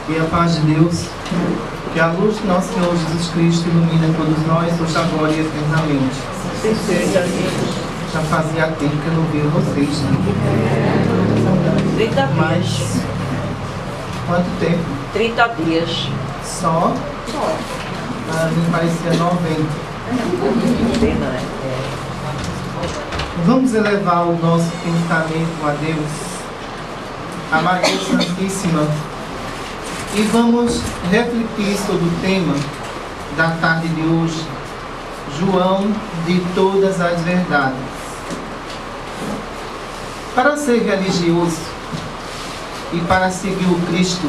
E a paz de Deus, que a luz do nosso Senhor Jesus Cristo ilumine todos nós, hoje, agora e eternamente. Já fazia tempo que eu não via vocês, né? 30 dias. Mas, quanto tempo? 30 dias. Só? Só. Me parecia 90. Pena, né? Vamos elevar o nosso pensamento a Deus, a Maria Santíssima, e vamos refletir sobre o tema da tarde de hoje, João de todas as verdades. Para ser religioso e para seguir o Cristo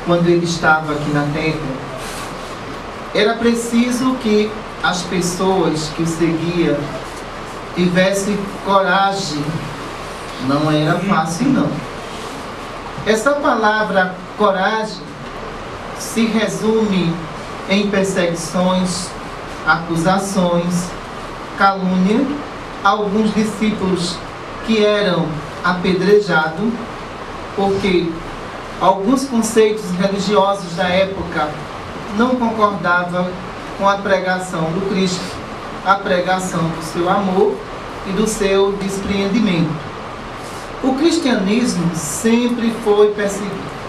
quando ele estava aqui na terra, era preciso que as pessoas que o seguiam tivessem coragem. Não era fácil, não. Essa palavra coragem se resume em perseguições, acusações, calúnia. Alguns discípulos que eram apedrejados porque alguns conceitos religiosos da época não concordavam com a pregação do Cristo, a pregação do seu amor e do seu despreendimento. O cristianismo sempre foi perseguido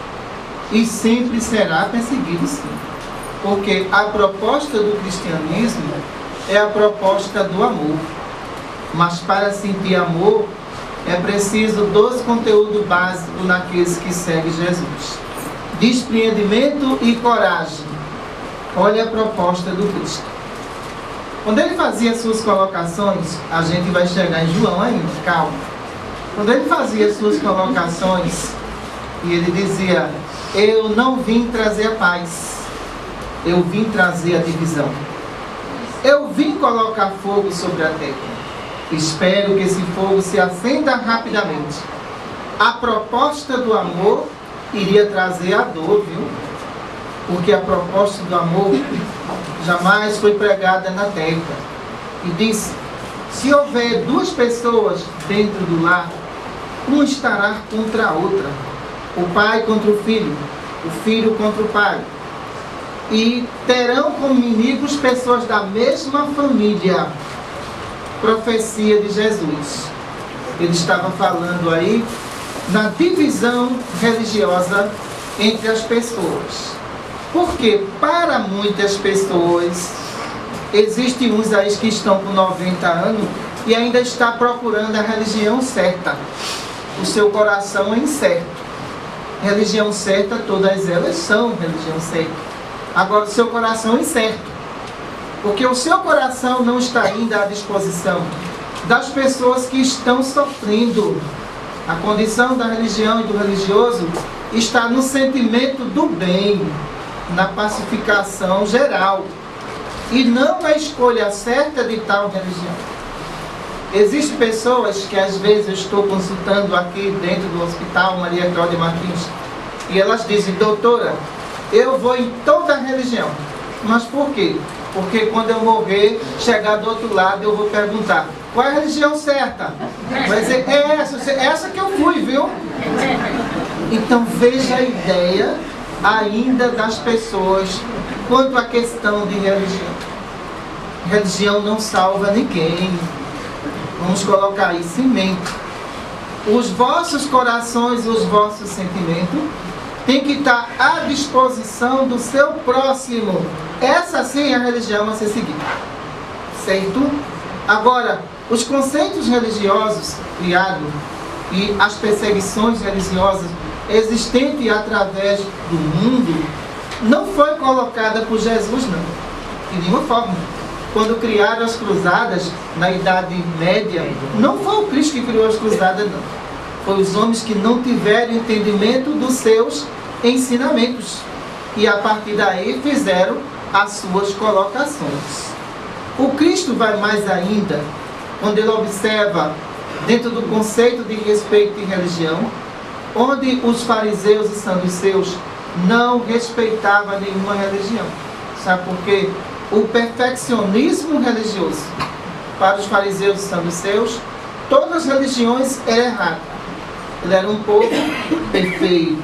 e sempre será perseguido, sim, porque a proposta do cristianismo é a proposta do amor. Mas para sentir amor é preciso dois conteúdos básicos naqueles que seguem Jesus: despreendimento e coragem. Olha a proposta do Cristo. Quando ele fazia suas colocações, a gente vai chegar em João ainda, calma. Quando ele fazia suas colocações, e ele dizia: eu não vim trazer a paz, eu vim trazer a divisão. Eu vim colocar fogo sobre a terra. Espero que esse fogo se acenda rapidamente. A proposta do amor iria trazer a dor, viu? Porque a proposta do amor jamais foi pregada na terra. E disse: se houver duas pessoas dentro do lar, uma estará contra a outra. O pai contra o filho contra o pai. E terão como inimigos pessoas da mesma família. Profecia de Jesus. Ele estava falando aí na divisão religiosa entre as pessoas. Porque para muitas pessoas, existem uns aí que estão com 90 anos e ainda está procurando a religião certa. O seu coração é incerto. Religião certa, todas elas são religião certa. Agora o seu coração é incerto. Porque o seu coração não está ainda à disposição das pessoas que estão sofrendo. A condição da religião e do religioso está no sentimento do bem, na pacificação geral, e não na escolha certa de tal religião. Existem pessoas que às vezes eu estou consultando aqui dentro do hospital Maria Cláudia Martins, e elas dizem: doutora, eu vou em toda a religião. Mas por quê? Porque quando eu morrer, chegar do outro lado, eu vou perguntar: qual é a religião certa? Vai dizer: é essa que eu fui, viu? Então veja a ideia ainda das pessoas quanto à questão de religião. Religião não salva ninguém. Vamos colocar isso em mente. Os vossos corações, os vossos sentimentos têm que estar à disposição do seu próximo. Essa sim é a religião a ser seguida. Certo? Agora, os conceitos religiosos criados e as perseguições religiosas existentes através do mundo não foi colocada por Jesus, não. De nenhuma forma. Quando criaram as cruzadas na Idade Média, não foi o Cristo que criou as cruzadas, não. Foi os homens que não tiveram entendimento dos seus ensinamentos. E a partir daí fizeram as suas colocações. O Cristo vai mais ainda, quando ele observa dentro do conceito de respeito e religião, onde os fariseus e saduceus não respeitavam nenhuma religião. Sabe por quê? O perfeccionismo religioso. Para os fariseus e saduceus, todas as religiões eram erradas. Ele era um povo perfeito.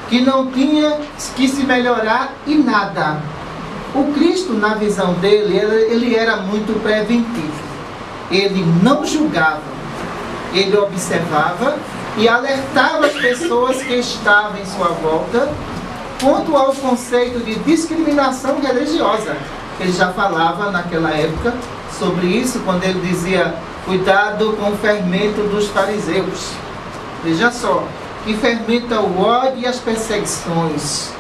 que não tinha que se melhorar em nada. O Cristo, na visão dele, ele era muito preventivo. Ele não julgava, ele observava e alertava as pessoas que estavam em sua volta quanto ao conceito de discriminação religiosa. Ele já falava naquela época sobre isso, quando ele dizia: cuidado com o fermento dos fariseus. Veja só, que fermenta o ódio e as perseguições.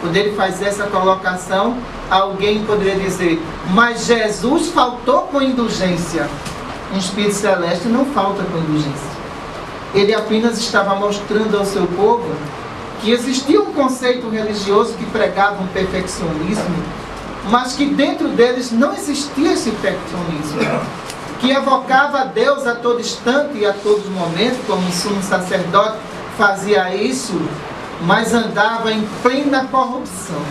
Quando ele faz essa colocação, alguém poderia dizer: mas Jesus faltou com indulgência. Um Espírito Celeste não falta com indulgência. Ele apenas estava mostrando ao seu povo que existia um conceito religioso que pregava um perfeccionismo, mas que dentro deles não existia esse perfeccionismo, que evocava a Deus a todo instante e a todo momento, como o sumo sacerdote fazia isso, mas andava em plena corrupção.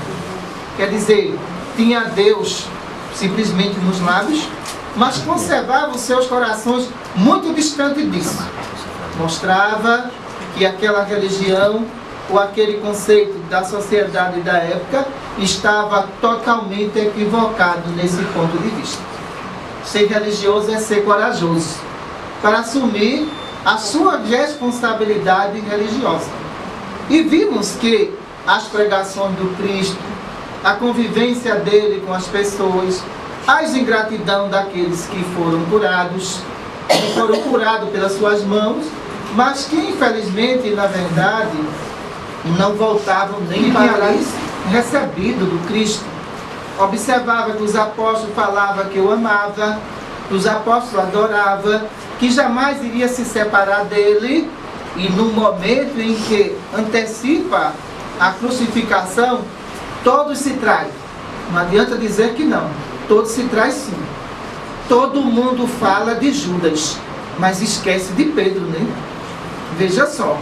Quer dizer, tinha Deus simplesmente nos lábios, mas conservava os seus corações muito distante disso. Mostrava que aquela religião, ou aquele conceito da sociedade da época, estava totalmente equivocado nesse ponto de vista. Ser religioso é ser corajoso para assumir a sua responsabilidade religiosa. E vimos que as pregações do Cristo, a convivência dele com as pessoas, as ingratidão daqueles que foram curados pelas suas mãos, mas que infelizmente, na verdade, não voltavam nem para recebido do Cristo. Observava que os apóstolos falavam que o amava, que os apóstolos adoravam, que jamais iria se separar dele, e no momento em que antecipa a crucificação, todos se traem. Não adianta dizer que não, todos se traem sim. Todo mundo fala de Judas, mas esquece de Pedro, né? Veja só.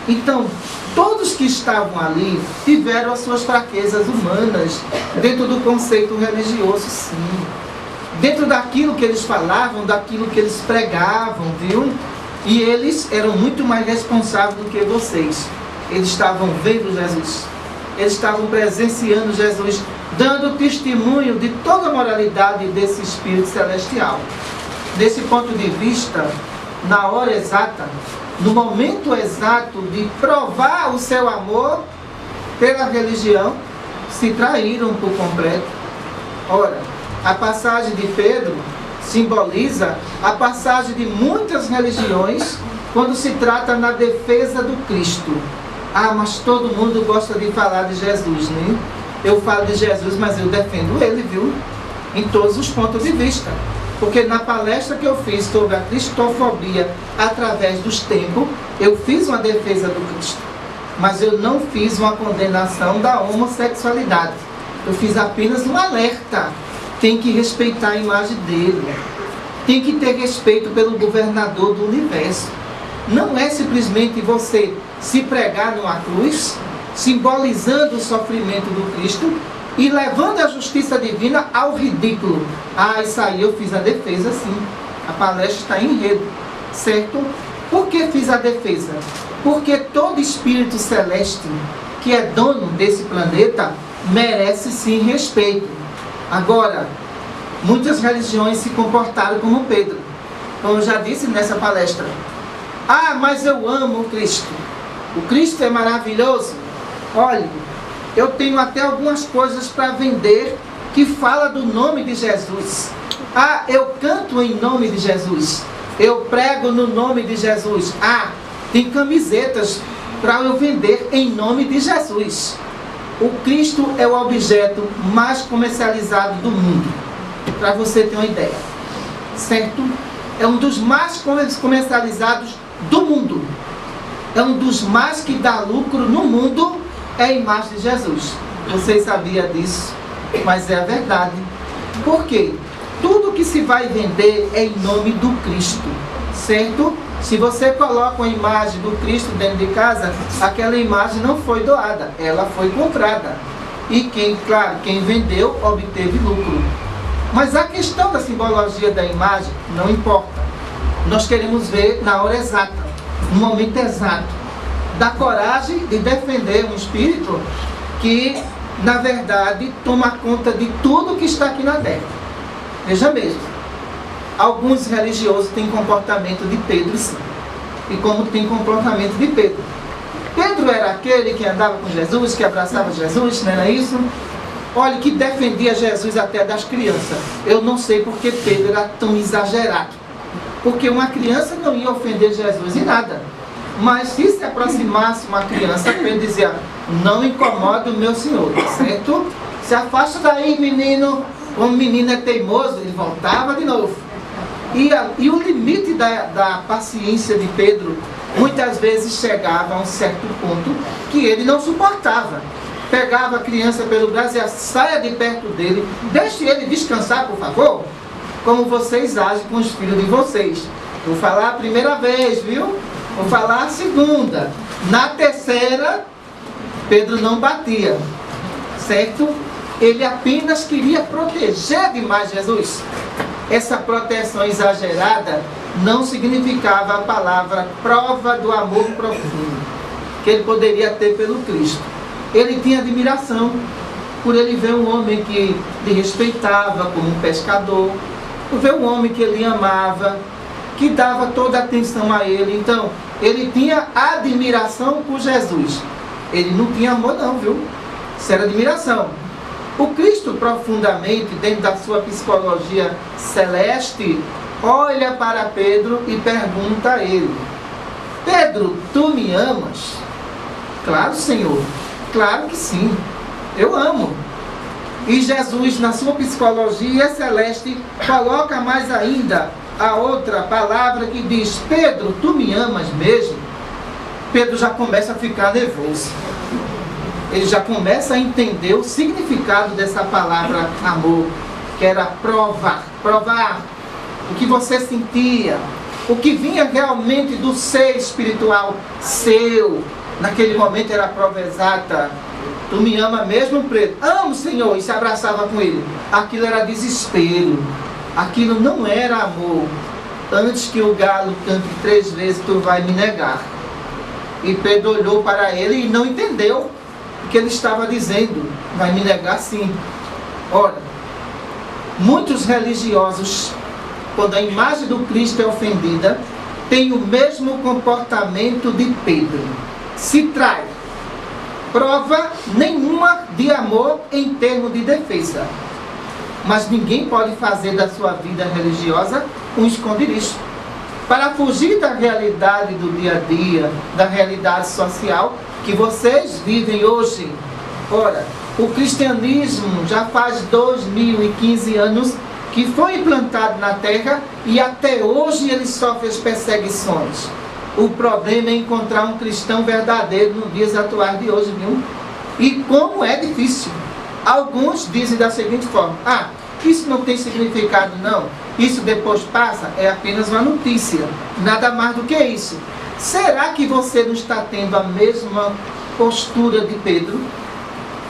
Então, todos que estavam ali tiveram as suas fraquezas humanas, dentro do conceito religioso, sim. Dentro daquilo que eles falavam, daquilo que eles pregavam, viu? E eles eram muito mais responsáveis do que vocês. Eles estavam vendo Jesus. Eles estavam presenciando Jesus, dando testemunho de toda a moralidade desse Espírito Celestial. Desse ponto de vista, na hora exata, no momento exato de provar o seu amor pela religião, se traíram por completo. Ora, a passagem de Pedro simboliza a passagem de muitas religiões quando se trata na defesa do Cristo. Ah, mas todo mundo gosta de falar de Jesus, né? Eu falo de Jesus, mas eu defendo ele, viu? Em todos os pontos de vista. Porque na palestra que eu fiz sobre a cristofobia através dos tempos, eu fiz uma defesa do Cristo. Mas eu não fiz uma condenação da homossexualidade. Eu fiz apenas um alerta. Tem que respeitar a imagem dele. Tem que ter respeito pelo governador do universo. Não é simplesmente você se pregar numa cruz, simbolizando o sofrimento do Cristo e levando a justiça divina ao ridículo. Ah, isso aí eu fiz a defesa, sim. A palestra está em enredo, certo? Por que fiz a defesa? Porque todo espírito celeste que é dono desse planeta merece sim respeito. Agora, muitas religiões se comportaram como Pedro, como eu já disse nessa palestra. Ah, mas eu amo o Cristo. O Cristo é maravilhoso. Olha, eu tenho até algumas coisas para vender que fala do nome de Jesus. Ah, eu canto em nome de Jesus. Eu prego no nome de Jesus. Ah, tem camisetas para eu vender em nome de Jesus. O Cristo é o objeto mais comercializado do mundo. Para você ter uma ideia. Certo? É um dos mais comercializados do mundo. É um dos mais que dá lucro no mundo, é a imagem de Jesus. Vocês sabiam disso, mas é a verdade. Por quê? Tudo que se vai vender é em nome do Cristo, certo? Se você coloca uma imagem do Cristo dentro de casa, aquela imagem não foi doada, ela foi comprada. E quem vendeu obteve lucro. Mas a questão da simbologia da imagem não importa. Nós queremos ver na hora exata, no momento exato da coragem de defender um espírito que, na verdade, toma conta de tudo que está aqui na terra. Veja mesmo, alguns religiosos têm comportamento de Pedro, sim. E como tem comportamento de Pedro. Pedro era aquele que andava com Jesus, que abraçava Jesus, não era isso? Olha, que defendia Jesus até das crianças. Eu não sei porque Pedro era tão exagerado. Porque uma criança não ia ofender Jesus em nada. Mas se aproximasse uma criança, Pedro dizia: não incomoda o meu Senhor, certo? Se afasta daí, menino. Como o menino é teimoso, ele voltava de novo. E o limite da paciência de Pedro, muitas vezes chegava a um certo ponto que ele não suportava. Pegava a criança pelo braço e dizia: saia de perto dele, deixe ele descansar, por favor. Como vocês agem com os filhos de vocês. Vou falar a primeira vez, viu? Vou falar a segunda. Na terceira, Pedro não batia, certo? Ele apenas queria proteger demais Jesus. Essa proteção exagerada não significava a palavra prova do amor profundo que ele poderia ter pelo Cristo. Ele tinha admiração por ele ver um homem que lhe respeitava como um pescador, por ver um homem que ele amava, que dava toda a atenção a ele. Então, ele tinha admiração por Jesus. Ele não tinha amor não, viu? Isso era admiração. O Cristo, profundamente, dentro da sua psicologia celeste, olha para Pedro e pergunta a ele: Pedro, tu me amas? Claro, Senhor. Claro que sim. Eu amo. E Jesus, na sua psicologia celeste, coloca mais ainda a outra palavra que diz: Pedro, tu me amas mesmo? Pedro já começa a ficar nervoso. Ele já começa a entender o significado dessa palavra amor, que era provar o que você sentia, o que vinha realmente do ser espiritual seu. Naquele momento era a prova exata. Tu me ama mesmo, Pedro? Amo, Senhor. E se abraçava com ele. Aquilo era desespero. Aquilo não era amor. Antes que o galo cante 3 vezes, tu vai me negar. E Pedro olhou para ele e não entendeu o que ele estava dizendo. Vai me negar, sim. Ora, muitos religiosos, quando a imagem do Cristo é ofendida, têm o mesmo comportamento de Pedro. Se trai. Prova nenhuma de amor em termos de defesa. Mas ninguém pode fazer da sua vida religiosa um esconderijo. Para fugir da realidade do dia a dia, da realidade social que vocês vivem hoje. Ora, o cristianismo já faz 2015 anos que foi implantado na terra e até hoje ele sofre as perseguições. O problema é encontrar um cristão verdadeiro nos dias atuais de hoje, viu? E como é difícil. Alguns dizem da seguinte forma: isso não tem significado não, isso depois passa, é apenas uma notícia, nada mais do que isso. Será que você não está tendo a mesma postura de Pedro,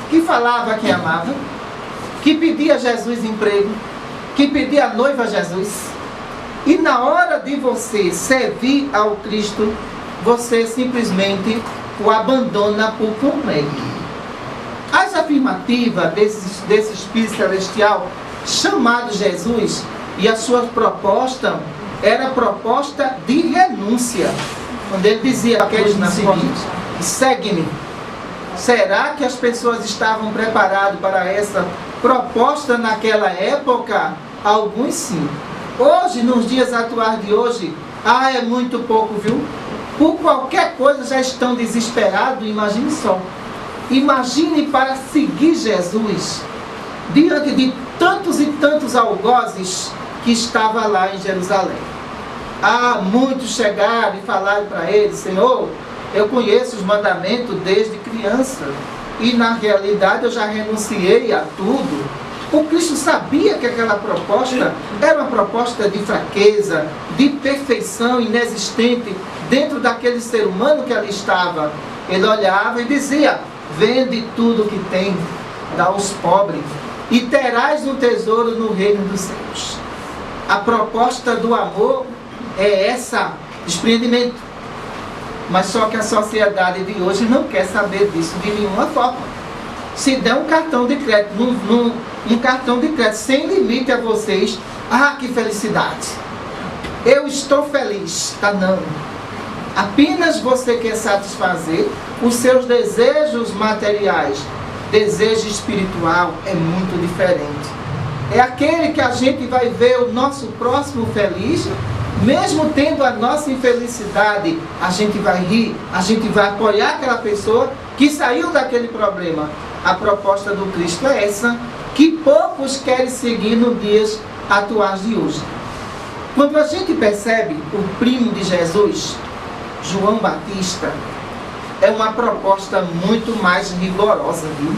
que falava que amava, que pedia a Jesus emprego, que pedia a noiva a Jesus, e na hora de você servir ao Cristo, você simplesmente o abandona por completo? As afirmativas desse Espírito Celestial chamado Jesus, e a sua proposta era proposta de renúncia. Quando ele dizia aqueles na seguinte: segue-me. Será que as pessoas estavam preparadas para essa proposta naquela época? Alguns sim. Hoje, nos dias atuais de hoje, é muito pouco, viu? Por qualquer coisa já estão desesperados. Imagine só. Imagine para seguir Jesus diante de tantos e tantos algozes que estava lá em Jerusalém. Muitos chegaram e falaram para ele: Senhor, eu conheço os mandamentos desde criança e na realidade eu já renunciei a tudo. O Cristo sabia que aquela proposta era uma proposta de fraqueza, de perfeição inexistente dentro daquele ser humano que ali estava. Ele olhava e dizia: vende tudo que tem, dá aos pobres, e terás um tesouro no reino dos céus. A proposta do amor é essa: desprendimento. Mas só que a sociedade de hoje não quer saber disso de nenhuma forma. Se der um cartão de crédito, um cartão de crédito sem limite a vocês, que felicidade! Eu estou feliz. Não. Apenas você quer satisfazer os seus desejos materiais. Desejo espiritual é muito diferente. É aquele que a gente vai ver o nosso próximo feliz, mesmo tendo a nossa infelicidade, a gente vai rir, a gente vai apoiar aquela pessoa que saiu daquele problema. A proposta do Cristo é essa, que poucos querem seguir nos dias atuais de hoje. Quando a gente percebe o primo de Jesus, João Batista, é uma proposta muito mais rigorosa, viu?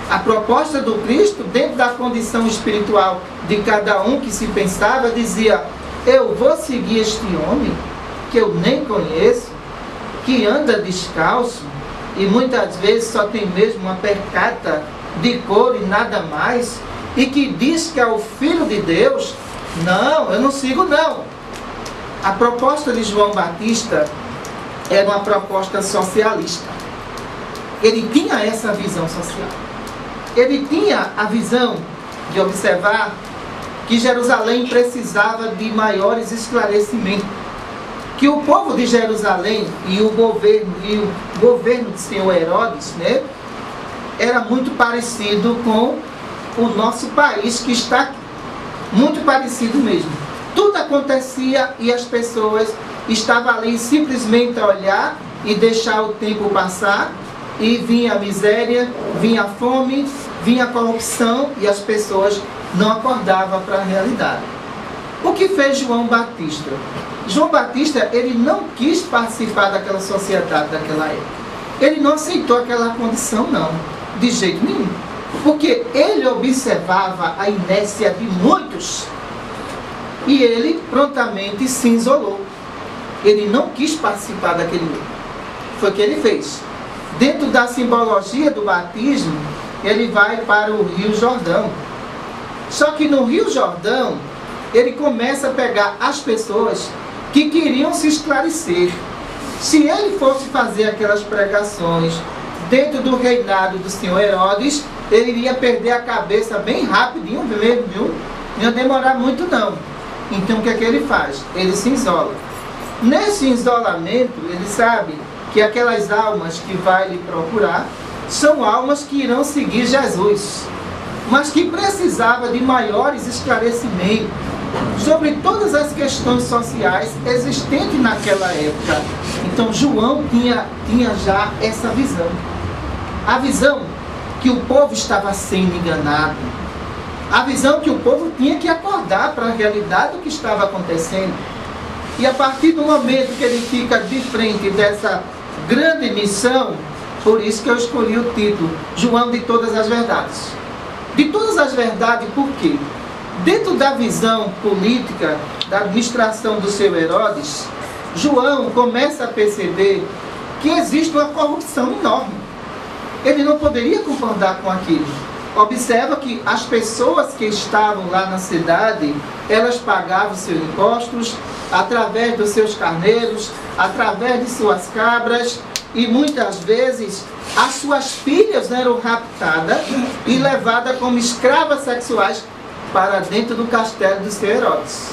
A proposta do Cristo, dentro da condição espiritual de cada um que se pensava, dizia: eu vou seguir este homem, que eu nem conheço, que anda descalço, e muitas vezes só tem mesmo uma percata de couro e nada mais, e que diz que é o Filho de Deus. Não, eu não sigo não. A proposta de João Batista era uma proposta socialista. Ele tinha essa visão social. Ele tinha a visão de observar que Jerusalém precisava de maiores esclarecimentos. Que o povo de Jerusalém e o governo de senhor Herodes, né, era muito parecido com o nosso país que está aqui. Muito parecido mesmo. Tudo acontecia e as pessoas estavam ali simplesmente a olhar e deixar o tempo passar, e vinha a miséria, vinha a fome, vinha a corrupção, e as pessoas não acordavam para a realidade. O que fez João Batista? João Batista, ele não quis participar daquela sociedade daquela época. Ele não aceitou aquela condição, não, de jeito nenhum. Porque ele observava a inércia de muitos e ele prontamente se isolou. Ele não quis participar daquele grupo. Foi o que ele fez. Dentro da simbologia do batismo, ele vai para o Rio Jordão. Só que no Rio Jordão, ele começa a pegar as pessoas que queriam se esclarecer. Se ele fosse fazer aquelas pregações dentro do reinado do senhor Herodes, ele iria perder a cabeça bem rapidinho mesmo, viu? Não ia demorar muito não. Então o que é que ele faz? Ele se isola. Nesse isolamento, ele sabe que aquelas almas que vai lhe procurar são almas que irão seguir Jesus, mas que precisava de maiores esclarecimentos sobre todas as questões sociais existentes naquela época. Então João tinha já essa visão. A visão que o povo estava sendo enganado. A visão que o povo tinha que acordar para a realidade do que estava acontecendo. E a partir do momento que ele fica de frente dessa grande missão, por isso que eu escolhi o título, João de Todas as Verdades. De todas as verdades, por quê? Dentro da visão política, da administração do seu Herodes, João começa a perceber que existe uma corrupção enorme. Ele não poderia concordar com aquilo. Observa que as pessoas que estavam lá na cidade, elas pagavam seus impostos através dos seus carneiros, através de suas cabras, e muitas vezes as suas filhas eram raptadas e levadas como escravas sexuais para dentro do castelo do seu Herodes.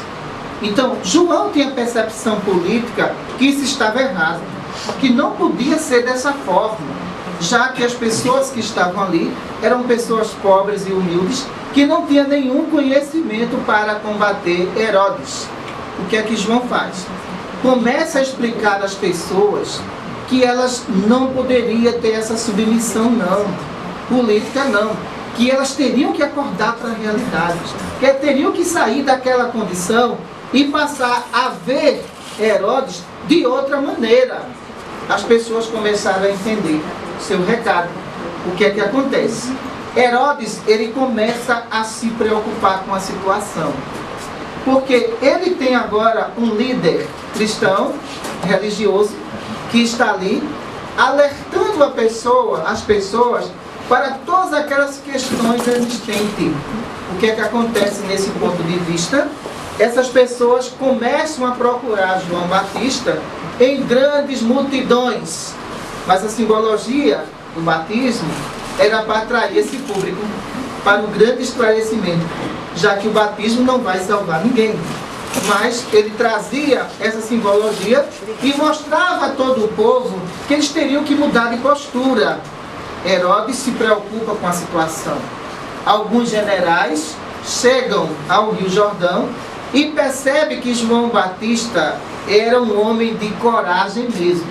Então, João tinha percepção política que isso estava errado, que não podia ser dessa forma, já que as pessoas que estavam ali eram pessoas pobres e humildes, que não tinham nenhum conhecimento para combater Herodes. O que é que João faz? Começa a explicar às pessoas que elas não poderiam ter essa submissão, não, política não, que elas teriam que acordar para a realidade, que teriam que sair daquela condição e passar a ver Herodes de outra maneira. As pessoas começaram a entender seu recado. O que é que acontece? Herodes, ele começa a se preocupar com a situação, porque ele tem agora um líder cristão, religioso, que está ali alertando as pessoas para todas aquelas questões existentes. O que é que acontece nesse ponto de vista? Essas pessoas começam a procurar João Batista em grandes multidões. Mas a simbologia do batismo era para atrair esse público para um grande esclarecimento, já que o batismo não vai salvar ninguém. Mas ele trazia essa simbologia e mostrava a todo o povo que eles teriam que mudar de postura. Herodes se preocupa com a situação. Alguns generais chegam ao Rio Jordão e percebem que João Batista era um homem de coragem mesmo.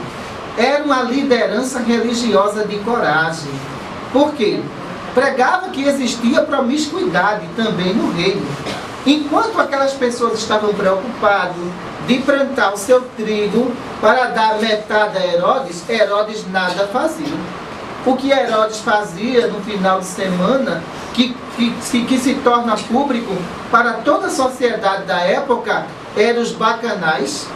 Era uma liderança religiosa de coragem. Por quê? Pregava que existia promiscuidade também no reino. Enquanto aquelas pessoas estavam preocupadas de plantar o seu trigo para dar metade a Herodes, Herodes nada fazia. O que Herodes fazia no final de semana, que se torna público para toda a sociedade da época, eram os bacanais,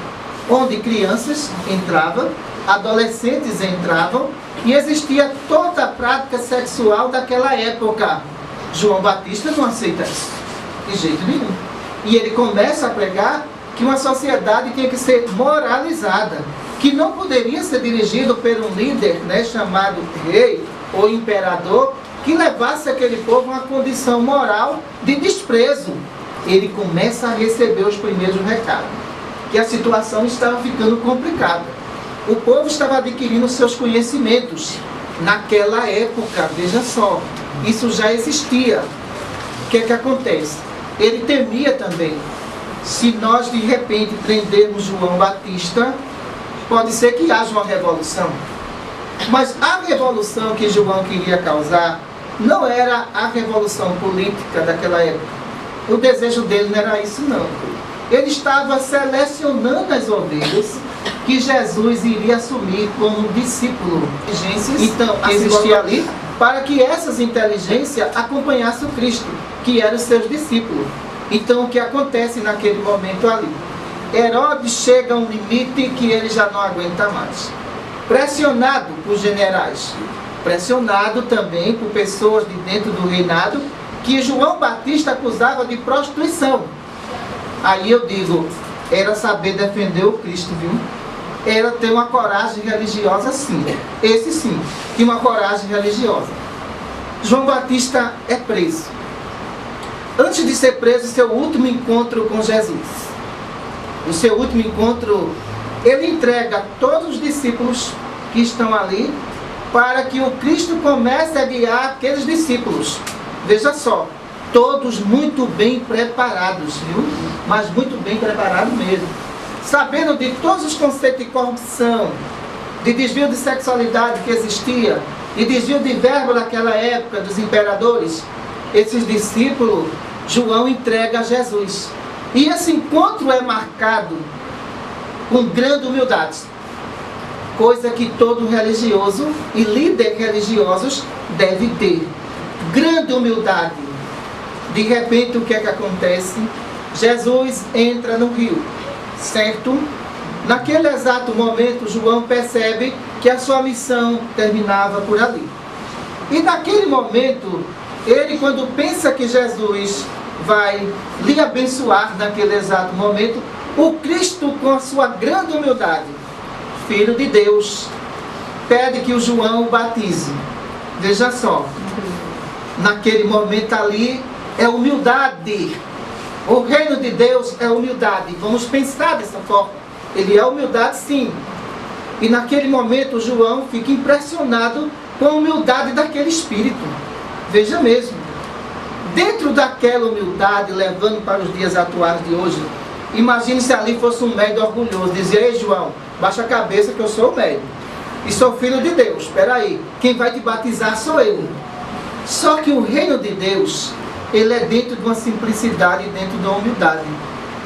onde crianças entravam, adolescentes entravam, e existia toda a prática sexual daquela época. João Batista não aceita isso, de jeito nenhum. E ele começa a pregar que uma sociedade tinha que ser moralizada, que não poderia ser dirigido por um líder, chamado rei ou imperador, que levasse aquele povo a uma condição moral de desprezo. Ele começa a receber os primeiros recados, que a situação estava ficando complicada. O povo estava adquirindo seus conhecimentos. Naquela época, veja só, isso já existia. O que é que acontece? Ele temia também. Se nós de repente prendermos João Batista, pode ser que haja uma revolução. Mas a revolução que João queria causar não era a revolução política daquela época. O desejo dele não era isso, não. Ele estava selecionando as ovelhas que Jesus iria assumir como discípulo. Então, existia ali para que essas inteligências acompanhassem o Cristo, que eram os seus discípulos. Então, o que acontece naquele momento ali? Herodes chega a um limite que ele já não aguenta mais. Pressionado por generais, pressionado também por pessoas de dentro do reinado, que João Batista acusava de prostituição. Aí eu digo, era saber defender o Cristo, viu? Era ter uma coragem religiosa, sim. Esse sim, tinha uma coragem religiosa. João Batista é preso. Antes de ser preso, seu último encontro com Jesus. O seu último encontro, ele entrega todos os discípulos que estão ali para que o Cristo comece a guiar aqueles discípulos. Veja só, todos muito bem preparados, viu? Mas muito bem preparados mesmo. Sabendo de todos os conceitos de corrupção, de desvio de sexualidade que existia, de desvio de verbo naquela época dos imperadores, esses discípulos, João entrega a Jesus. E esse encontro é marcado com grande humildade, coisa que todo religioso e líder religiosos deve ter. Grande humildade. De repente, o que é que acontece? Jesus entra no rio, certo? Naquele exato momento, João percebe que a sua missão terminava por ali. E naquele momento, ele, quando pensa que Jesus vai lhe abençoar naquele exato momento, o Cristo, com a sua grande humildade, Filho de Deus, pede que o João o batize. Veja só, naquele momento ali é humildade. O reino de Deus é humildade. Vamos pensar dessa forma. Ele é humildade, sim. E naquele momento João fica impressionado com a humildade daquele espírito. Veja mesmo. Dentro daquela humildade, levando para os dias atuais de hoje, imagine se ali fosse um médico orgulhoso. Dizia, ei João, baixa a cabeça que eu sou o médico. E sou filho de Deus. Espera aí, quem vai te batizar sou eu. Só que o reino de Deus, ele é dentro de uma simplicidade, dentro de uma humildade.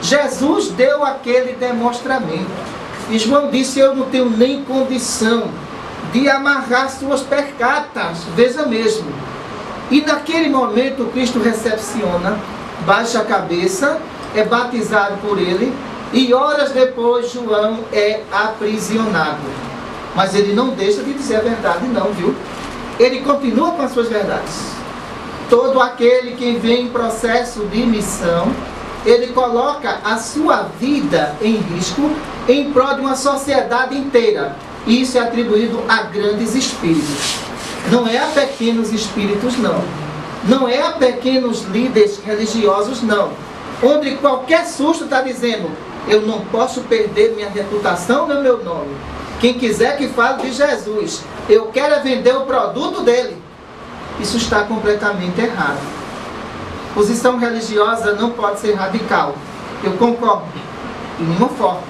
Jesus deu aquele demonstramento. E João disse, eu não tenho nem condição de amarrar suas percatas. Veja mesmo. E naquele momento Cristo recepciona, baixa a cabeça, é batizado por ele, e horas depois João é aprisionado. Mas ele não deixa de dizer a verdade não, viu? Ele continua com as suas verdades. Todo aquele que vem em processo de missão ele coloca a sua vida em risco em prol de uma sociedade inteira. E isso é atribuído a grandes espíritos. Não é a pequenos espíritos, não. Não é a pequenos líderes religiosos, não. Onde qualquer susto está dizendo, eu não posso perder minha reputação no meu nome. Quem quiser que fale de Jesus, eu quero vender o produto dele. Isso está completamente errado. Posição religiosa não pode ser radical. Eu concordo, de nenhuma forma.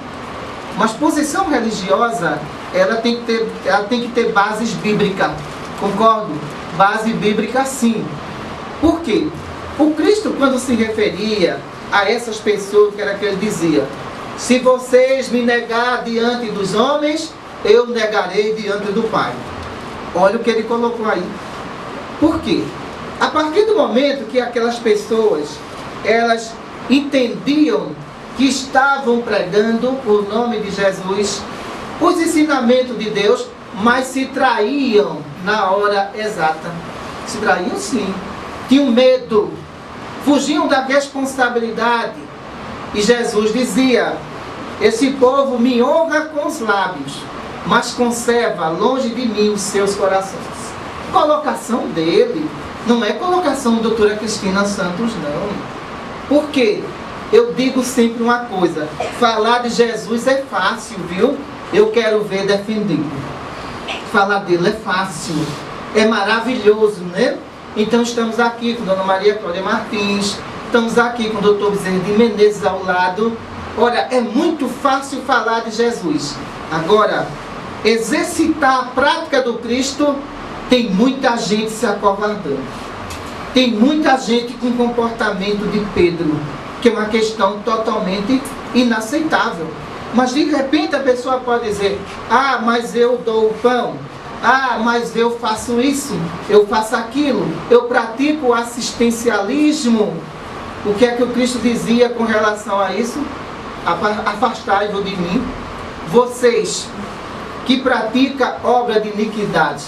Mas posição religiosa, ela tem que ter bases bíblicas. Concordo? Base bíblica, sim. Por quê? O Cristo, quando se referia a essas pessoas, que era que ele dizia, se vocês me negar diante dos homens, eu negarei diante do Pai. Olha o que ele colocou aí. Por quê? A partir do momento que aquelas pessoas, elas entendiam que estavam pregando o nome de Jesus, os ensinamentos de Deus, mas se traíam na hora exata. Se traíam sim. Tinham medo. Fugiam da responsabilidade. E Jesus dizia, esse povo me honra com os lábios, mas conserva longe de mim os seus corações. Colocação dele não é colocação da doutora Cristina Santos, não. Por quê? Eu digo sempre uma coisa, falar de Jesus é fácil, viu? Eu quero ver defendido. Falar dele é fácil, é maravilhoso, né? Então estamos aqui com Dona Maria Cláudia Martins, estamos aqui com o doutor Bezerra de Menezes ao lado. Olha, é muito fácil falar de Jesus. Agora, exercitar a prática do Cristo, tem muita gente se acovardando. Tem muita gente com comportamento de Pedro, que é uma questão totalmente inaceitável. Mas de repente a pessoa pode dizer, ah, mas eu dou o pão, ah, mas eu faço isso, eu faço aquilo, eu pratico o assistencialismo. O que é que o Cristo dizia com relação a isso? Afastai-vos de mim, vocês que praticam obra de iniquidade.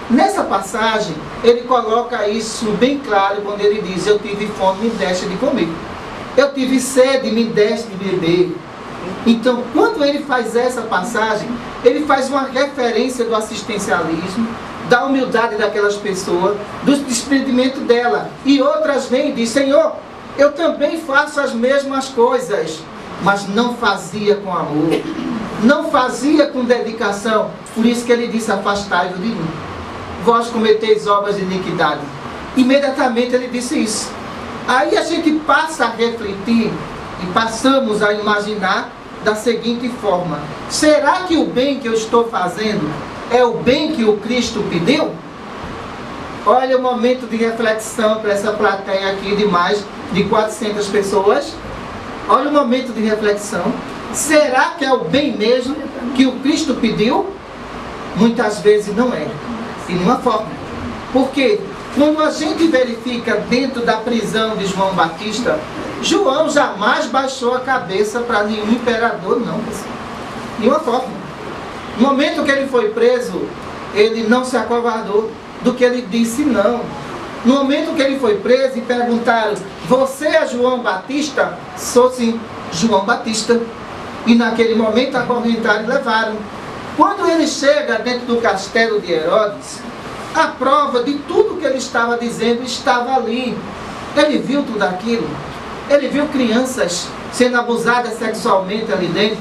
Nessa passagem, ele coloca isso bem claro quando ele diz, eu tive fome, me deste de comer. Eu tive sede, me deste de beber. Então, quando ele faz essa passagem, ele faz uma referência do assistencialismo, da humildade daquelas pessoas, do desprendimento dela. E outras vêm e dizem, Senhor, eu também faço as mesmas coisas, mas não fazia com amor, não fazia com dedicação. Por isso que ele disse, afastai-vos de mim. Vós cometeis obras de iniquidade. Imediatamente ele disse isso. Aí a gente passa a refletir e passamos a imaginar da seguinte forma, será que o bem que eu estou fazendo é o bem que o Cristo pediu? Olha o momento de reflexão para essa plateia aqui de mais de 400 pessoas. Olha o momento de reflexão. Será que é o bem mesmo que o Cristo pediu? Muitas vezes não é. De nenhuma forma. Porque quando a gente verifica dentro da prisão de João Batista, João jamais baixou a cabeça para nenhum imperador, não, pessoal. De nenhuma forma. No momento que ele foi preso, ele não se acovardou do que ele disse, não. No momento que ele foi preso e perguntaram, você é João Batista? Sou sim, João Batista. E naquele momento acorrentaram e levaram. Quando ele chega dentro do castelo de Herodes, a prova de tudo que ele estava dizendo estava ali. Ele viu tudo aquilo. Ele viu crianças sendo abusadas sexualmente ali dentro.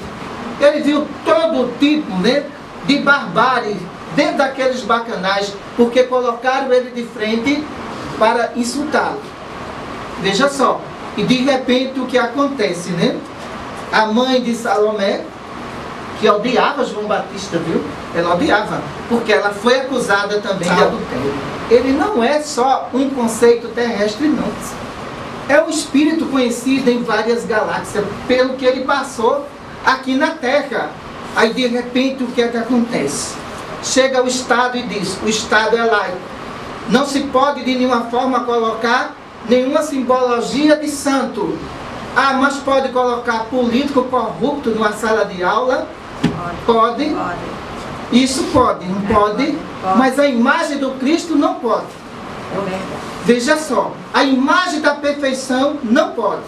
Ele viu todo tipo, né, de barbárie dentro daqueles bacanais, porque colocaram ele de frente para insultá-lo. Veja só. E de repente o que acontece, né? A mãe de Salomé, que odiava João Batista, viu? Ela odiava, porque ela foi acusada também de adultério. Ele não é só um conceito terrestre, não. É um espírito conhecido em várias galáxias, pelo que ele passou aqui na Terra. Aí de repente o que é que acontece? Chega o Estado e diz, o Estado é laico. Não se pode de nenhuma forma colocar nenhuma simbologia de santo. Ah, mas pode colocar político corrupto numa sala de aula? Pode. Isso pode, não pode. Mas a imagem do Cristo não pode. Veja só, a imagem da perfeição não pode.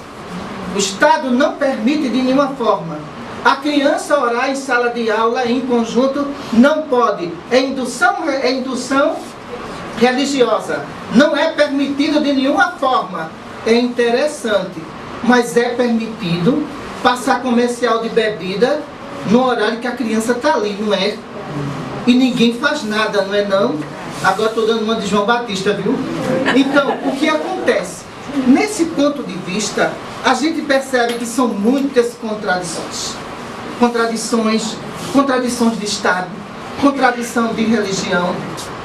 O Estado não permite de nenhuma forma. A criança orar em sala de aula em conjunto não pode. É indução religiosa. Não é permitido de nenhuma forma. É interessante, mas é permitido passar comercial de bebida no horário que a criança está ali, não é? E ninguém faz nada, não é não? Agora estou dando uma de João Batista, viu? Então, o que acontece? Nesse ponto de vista, a gente percebe que são muitas contradições. Contradições de Estado, contradição de religião.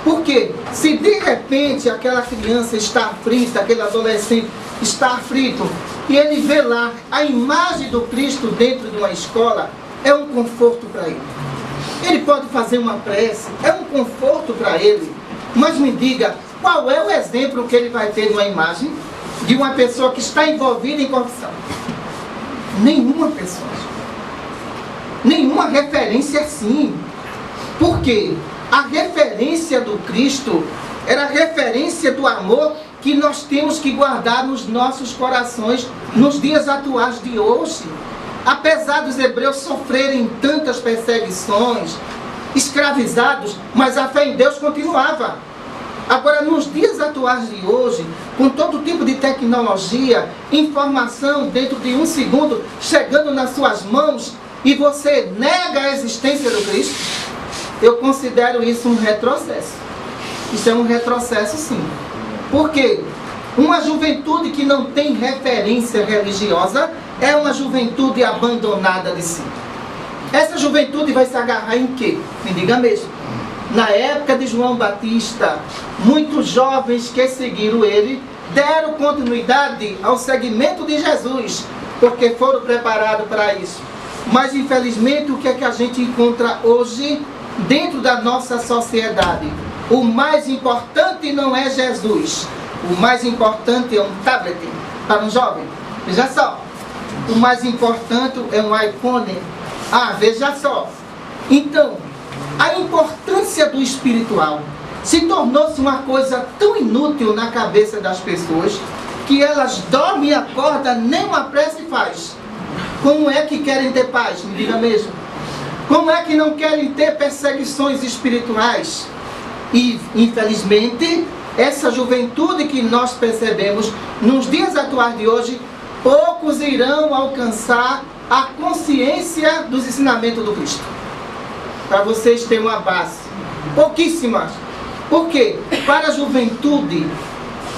Porque se de repente aquela criança está aflita, aquele adolescente está aflito, e ele vê lá a imagem do Cristo dentro de uma escola, é um conforto para ele. Ele pode fazer uma prece, é um conforto para ele. Mas me diga, qual é o exemplo que ele vai ter de uma imagem de uma pessoa que está envolvida em corrupção? Nenhuma pessoa. Nenhuma referência assim. Por quê? A referência do Cristo era a referência do amor que nós temos que guardar nos nossos corações nos dias atuais de hoje. Apesar dos hebreus sofrerem tantas perseguições, escravizados, mas a fé em Deus continuava. Agora, nos dias atuais de hoje, com todo tipo de tecnologia, informação dentro de um segundo, chegando nas suas mãos, e você nega a existência do Cristo, eu considero isso um retrocesso. Isso é um retrocesso, sim. Por quê? Uma juventude que não tem referência religiosa é uma juventude abandonada de si. Essa juventude vai se agarrar em quê? Me diga mesmo. Na época de João Batista, muitos jovens que seguiram ele deram continuidade ao seguimento de Jesus, porque foram preparados para isso. Mas infelizmente o que é que a gente encontra hoje dentro da nossa sociedade? O mais importante não é Jesus. O mais importante é um tablet para um jovem. Veja só. O mais importante é um iPhone. Ah, veja só. Então, a importância do espiritual se tornou-se uma coisa tão inútil na cabeça das pessoas que elas dormem e acordam, nem uma prece faz. Como é que querem ter paz? Me diga mesmo. Como é que não querem ter perseguições espirituais? E, infelizmente, essa juventude que nós percebemos nos dias atuais de hoje, poucos irão alcançar a consciência dos ensinamentos do Cristo. Para vocês terem uma base. Pouquíssimas. Por quê? Para a juventude,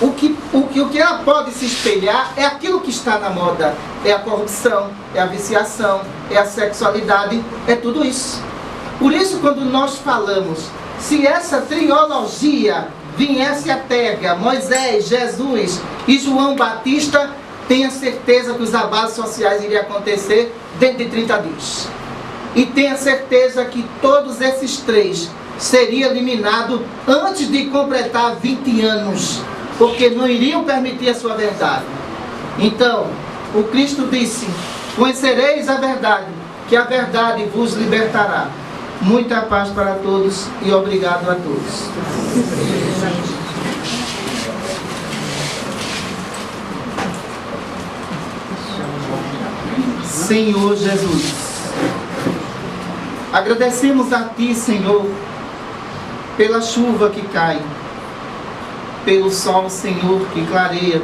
o que ela pode se espelhar é aquilo que está na moda. É a corrupção, é a viciação, é a sexualidade, é tudo isso. Por isso, quando nós falamos, se essa trilogia viesse à Terra, Moisés, Jesus e João Batista, tenha certeza que os abalos sociais iriam acontecer dentro de 30 dias. E tenha certeza que todos esses três seriam eliminados antes de completar 20 anos, porque não iriam permitir a sua verdade. Então, o Cristo disse: conhecereis a verdade, que a verdade vos libertará. Muita paz para todos e obrigado a todos. Senhor Jesus, agradecemos a Ti, Senhor, pela chuva que cai, pelo sol, Senhor, que clareia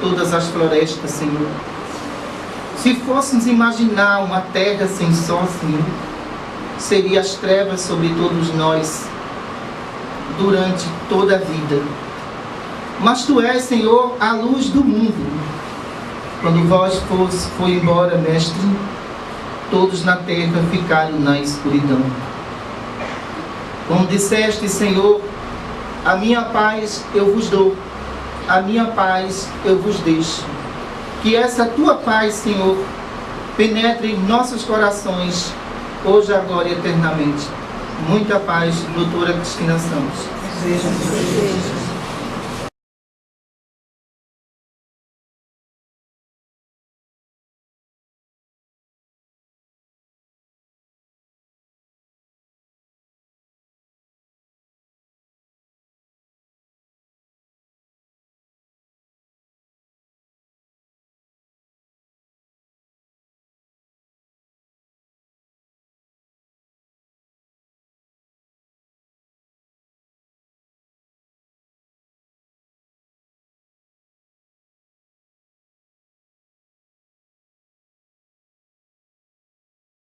todas as florestas, Senhor. Se fôssemos imaginar uma terra sem sol, Senhor, seria as trevas sobre todos nós durante toda a vida. Mas Tu és, Senhor, a luz do mundo. Quando vós foi embora, Mestre, todos na terra ficaram na escuridão. Como disseste, Senhor, a minha paz eu vos dou, a minha paz eu vos deixo. Que essa Tua paz, Senhor, penetre em nossos corações, hoje, agora e eternamente. Muita paz, doutora Cristina Santos.